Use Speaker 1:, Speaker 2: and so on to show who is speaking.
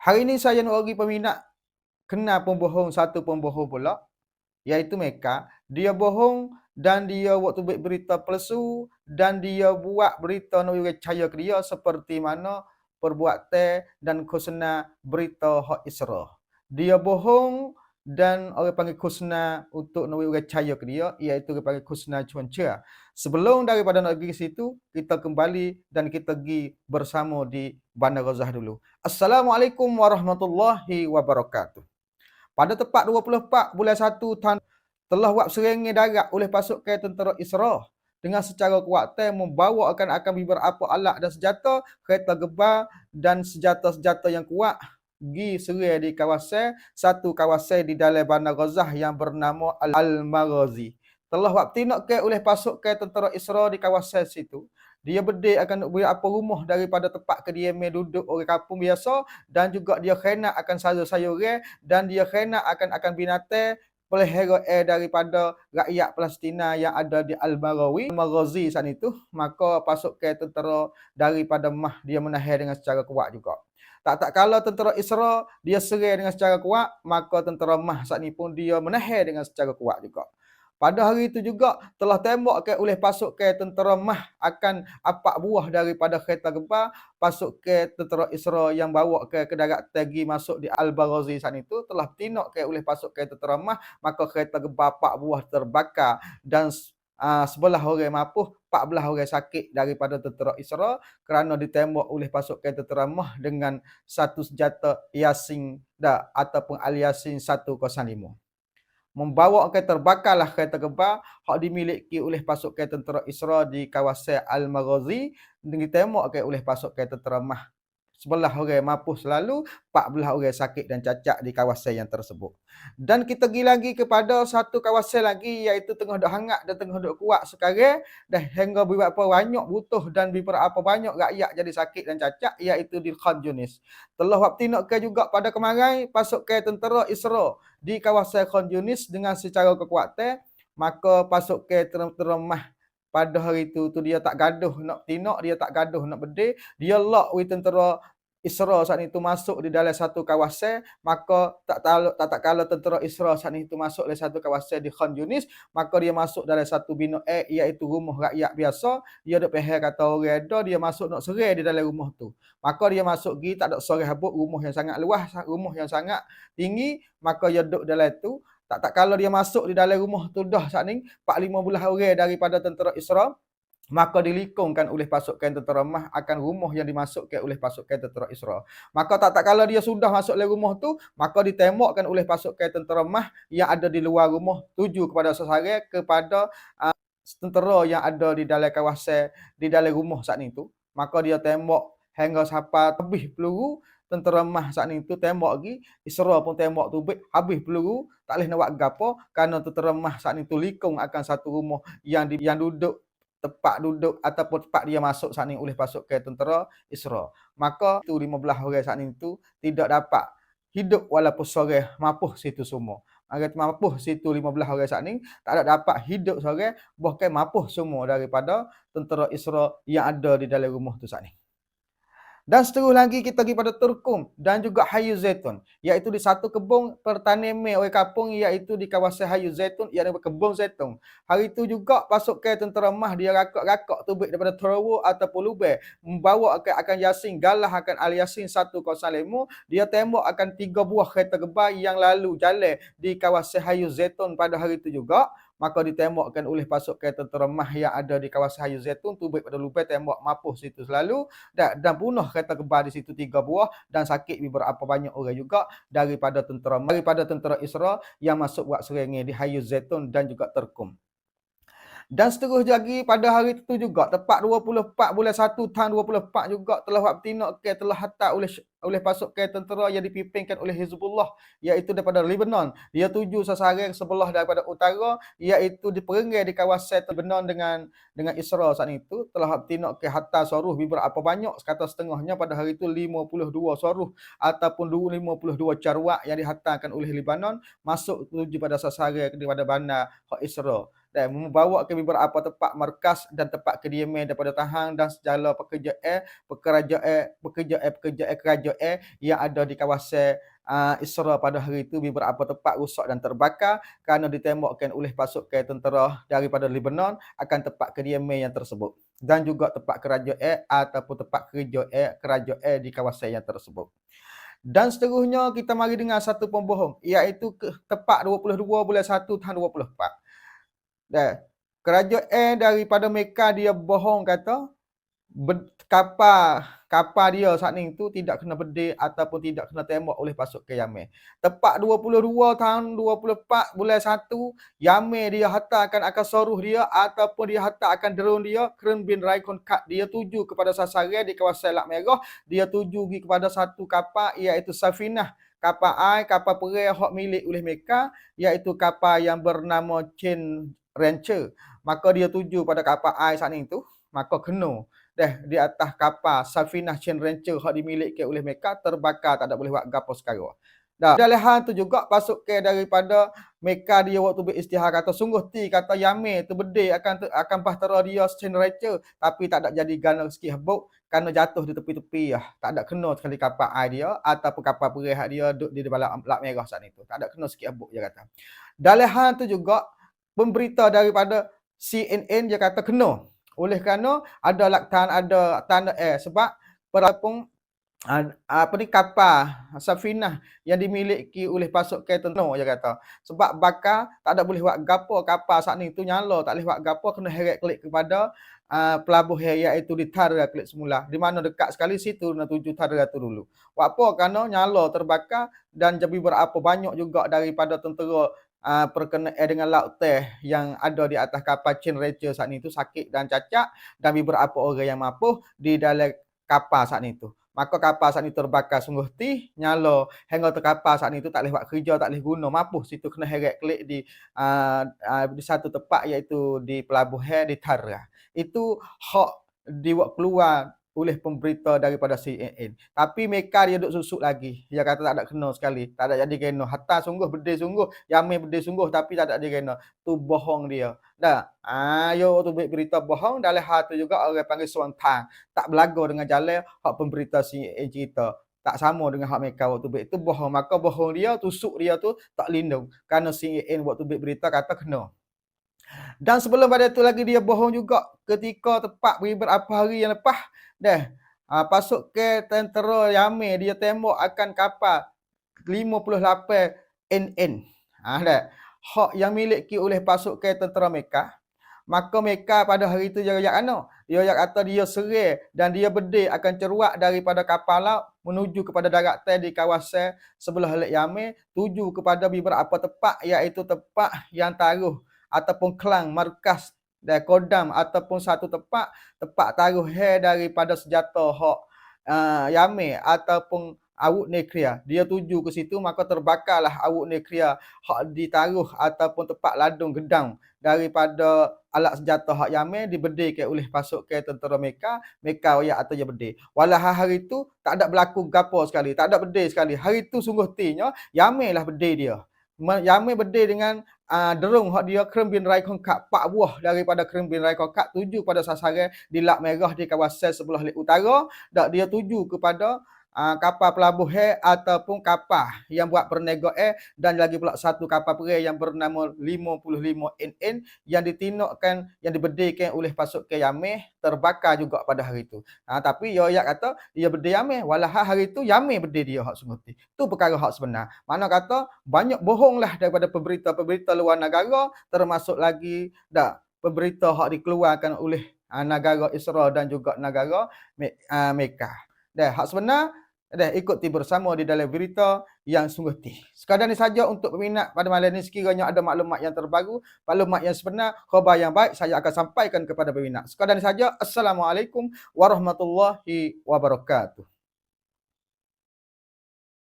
Speaker 1: Hari ini saya nak bagi peminat kena pembohong satu pembohong pula, iaitu Meka. Dia bohong dan dia waktu buat berita palsu dan dia buat berita nak orang percaya ke dia seperti mana perbuatan dan khusna berita hak Isra. Dia bohong dan orang panggil khusna untuk nak orang percaya ke dia, iaitu orang panggil khusna cuaca. Sebelum daripada nak pergi ke situ, kita kembali dan kita pergi bersama di Bandar Ghazah dulu. Assalamualaikum warahmatullahi wabarakatuh. Pada tepat 24 bulan 1 tahun telah buat serangan darat oleh pasukan tentera Israel dengan secara kuat membawa akan beberapa alat dan senjata, kereta gebal dan senjata-senjata yang kuat pergi serang di satu kawasan di dalam Bandar Ghazah yang bernama Al-Maghazi. Telah buat tindakan oleh pasukan tentera Israel di kawasan situ. Dia berdek akan beberapa rumah daripada tempat kediaman duduk orang kampung biasa dan juga dia kena akan sayur-sayuran dan dia kena akan binatang pelihara daripada rakyat Palestina yang ada di Al-Maghazi saat itu. Maka pasukan tentera daripada Mah dia menahan dengan secara kuat juga. Tak kala tentera Israel dia serang dengan secara kuat, maka tentera Mah saat ini pun dia menahan dengan secara kuat juga. Pada hari itu juga telah tembak oleh pasukan tentera Mah akan 4 buah daripada kereta gebal pasukan tentera Israel yang bawa ke darat tegi masuk di Al-Baghazi saat itu telah tindak oleh pasukan tentera Mah, maka kereta gebal 4 buah terbakar dan sebelah orang mapuh, 14 orang sakit daripada tentera Israel kerana ditembak oleh pasukan tentera Mah dengan satu senjata Yasin ataupun Al-Yasin 105. Membawa akan terbakarlah kereta gebal hak dimiliki oleh pasukan tentera Israel di kawasan Al-Maghazi dan ditembak oleh pasukan tentera Mah. Sebelah orang mapuh selalu, 14 orang sakit dan cacat di kawasan yang tersebut. Dan kita pergi lagi kepada satu kawasan lagi iaitu tengah dok hangat dan tengah dok kuat sekarang dah hingga beberapa banyak butuh dan beberapa banyak rakyat jadi sakit dan cacat iaitu di Khan Yunis. Telah buat tindakan juga pada kemarin pasukan tentera Israel di kawasan Khan Yunis dengan secara kekuatan, maka pasukan tentera Mah pada hari itu dia tak gaduh nak tindak, dia tak gaduh nak berdek, dia lock tentera Israel saat itu masuk di dalam satu kawasan, maka tak kala tentera Israel saat itu masuk dalam satu kawasan di Khan Yunis, maka dia masuk dalam satu bina iaitu rumah rakyat biasa, dia dok pehel kata orang ada, dia masuk nak serang di dalam rumah tu. Maka dia masuk pergi tak ada sorang habuk, rumah yang sangat luas, rumah yang sangat tinggi, maka dia duduk dalam tu. Tak kala dia masuk di dalam rumah tu dah saat ni 4-5 orang daripada tentera Israel, maka dilikungkan oleh pasukan tentera Mah akan rumah yang dimasukkan oleh pasukan tentera Israel. Maka tak kala dia sudah masuk dalam rumah tu, maka ditembakkan oleh pasukan tentera Mah yang ada di luar rumah tuju kepada sasaran kepada tentera yang ada di dalam kawasan di dalam rumah saat itu. Maka dia tembak hingga sampai habis peluru. Tentera Mah saat itu tembak lagi, Israel pun tembak tu habis peluru, tak boleh nak buat gapo kerana tentera Mah saat itu likung akan satu rumah yang duduk tempat duduk ataupun tempat dia masuk saat ini oleh pasukan tentera Israel. Maka itu 15 orang saat itu tidak dapat hidup walaupun seorang mapuh situ semua. Maka mapuh situ 15 orang saat ini tak dapat hidup seorang, bahkan mapuh semua daripada tentera Israel yang ada di dalam rumah tu saat ini. Dan seterus lagi kita pergi pada Turkum dan juga Hayu Zaitun, iaitu di satu kebun pertanian orang kampung iaitu di kawasan Hayu Zaitun, iaitu kebun zaitun. Hari itu juga pasukan tentera Mah dia rakak-rakak tubik daripada Tarawu ataupun Lubang membawa akan Yasin galah akan Al Yasin 105, dia tembak akan 3 buah kereta gebal yang lalu jalan di kawasan Hayu Zaitun pada hari itu juga. Maka ditembakkan oleh pasukan tentera Mah yang ada di kawasan Hayu Zaitun tubik pada Lubang, tembak mapuh situ selalu dan punah kereta gebal di situ 3 buah dan sakit beberapa banyak orang juga daripada tentera Israel yang masuk buat serangan di Hayu Zaitun dan juga Turkum. Dan seterus lagi pada hari itu juga tepat 24 bulan 1 tahun 24 juga telah buat tindakan telah hantar oleh pasukan tentera yang dipimpinkan oleh Hizbullah iaitu daripada Lebanon. Dia tuju sasaran sebelah daripada utara iaitu diperenggai di kawasan Lebanon dengan Israel saat itu telah buat tindakan hantar soruh beberapa banyak, kata setengahnya pada hari itu 52 soruh ataupun 52 carwak yang dihantarkan oleh Lebanon masuk tuju pada sasaran daripada bandar Israel. dan membawa ke beberapa tempat markas dan tempat kediaman daripada tahan dan segala pekerjaan kerajaan yang ada di kawasan Israel pada hari itu. Beberapa tempat rosak dan terbakar kerana ditembakkan oleh pasukan tentera daripada Lebanon akan tempat kediaman yang tersebut dan juga tempat kerajaan ataupun tempat kerajaan di kawasan yang tersebut. Dan seterusnya kita mari dengar satu pembohong, iaitu tepat 22 bulan 1 tahun 24. Dan kerajaan daripada Mekah dia bohong kata kapal dia saat ni tu tidak kena bedil ataupun tidak kena tembak oleh pasukan Yaman. Tepat 22 tahun 24 bulan 1, Yaman dia hantarkan akan soruh dia ataupun dia hantar akan drone dia, Keren bin Raikon Kat, dia tuju kepada sasaran di kawasan Selat Merah, dia tuju pergi kepada satu kapal iaitu Safinah, kapal air, kapal perang hak milik oleh Mekah, iaitu kapal yang bernama Chain Rancher. Maka dia tuju pada kapal air saat ni tu, maka kena di atas kapal Safinah Chain Rancher hak dimiliki oleh Mekah terbakar, tak ada boleh buat gapo sekarang. Dalam hal tu juga pasukan daripada Mekah dia waktu beristihar kata sungguh kata Yaman tu bedil akan bahtera dia Chain Rancher, tapi tak ada jadi gana sikit habuk kerana jatuh di tepi-tepi tak ada kena sekali kapal air dia ataupun kapal perang hak dia duduk di dalam Selat Merah saat itu. Tak ada kena sikit habuk dia kata. Dalam hal tu juga pemberita daripada CNN dia kata kena. Oleh kerana ada laktan, ada tanda air sebab perapung kapal Safinah yang dimiliki oleh pasukan tentera dia kata. Sebab bakar tak ada boleh buat gapo, kapal saat ni tu nyala tak boleh buat gapo, kena heret klik kepada pelabuhan iaitu di Tara klik semula. Di mana dekat sekali situ nak tuju Tara tu dulu. Buat apa? Kerana nyala terbakar dan jadi berapa banyak juga daripada tentera perkenaan dengan laut teh yang ada di atas kapal Chain Rancher saat ni tu sakit dan cacat dan beberapa orang yang mampu di dalam kapal saat ni tu. Maka kapal saat ni terbakar sungguh nyala hingga tu kapal saat ni tu tak boleh buat kerja, tak boleh guna, mampu situ kena heret klik di satu tempat iaitu di pelabuhan di Tara. Itu hak dibuat keluar oleh pemberita daripada CNN. Tapi Mekah dia duk susuk lagi. Dia kata tak ada kena sekali. Tak ada jadi kena. Hatta sungguh bedil sungguh. Yamin bedil sungguh tapi tak ada jadi kena. Tu bohong dia. Dah. Yo tu berita bohong. Dalam hal tu juga orang panggil suang tang. Tak belaga dengan jalan hak pemberita CNN cerita. Tak sama dengan hak Mekah waktu bet. Itu bohong. Maka bohong dia, tusuk dia tu tak lindung. Kerana CNN waktu berita kata kena. Dan sebelum pada itu lagi dia bohong juga ketika tepat beberapa hari yang lepas pasukan tentera Yaman dia tembak akan kapal 58 NN. Hak yang miliki oleh pasukan tentera Mekah. Maka Mekah pada hari itu dia kata dia serang dan dia bedil akan ceruak daripada kapal laut menuju kepada daratan di kawasan sebelah Selat Yaman, tuju kepada beberapa tempat iaitu tempat yang taruh ataupun kelang markas dan kodam ataupun satu tempat taruh daripada senjata hak Yaman ataupun awak nuklear. Dia tuju ke situ maka terbakarlah awak nuklear hak ditaruh ataupun tempat ladung gedang daripada alat senjata hak Yaman dibedilkan oleh pasukan tentera Mekah royak atau dia bedil. Walau hari itu tak ada berlaku gapo sekali, tak ada bedil sekali. Hari itu sungguh Yaman lah bedil dia. Yaman bedil dengan derung hak dia Keren bin Raikon Kat, 4 buah daripada Keren bin Raikon Kat tuju pada sasaran di Selat Merah di kawasan sebelah utara, dan dia tuju kepada kapal pelabuhan ataupun kapal yang buat perniagaan dan lagi pula satu kapal perang yang bernama 55 NN yang ditinokkan, yang dibedilkan oleh pasukan Yaman terbakar juga pada hari itu. Tapi dia kata dia bedil Yaman, walau hari itu Yaman bedil dia hak sungguh tu perkara hak sebenar. Mana kata banyak bohonglah daripada pemberita-pemberita luar negara, termasuk lagi pemberita hak dikeluarkan oleh negara Israel dan juga negara Mekah. Hak sebenar ikuti bersama di dalam berita yang sungguh sekadar ini saja untuk peminat pada malam ini. Sekiranya ada maklumat yang terbaru, maklumat yang sebenar, khabar yang baik, saya akan sampaikan kepada peminat. Sekadar ini saja. Assalamualaikum warahmatullahi wabarakatuh.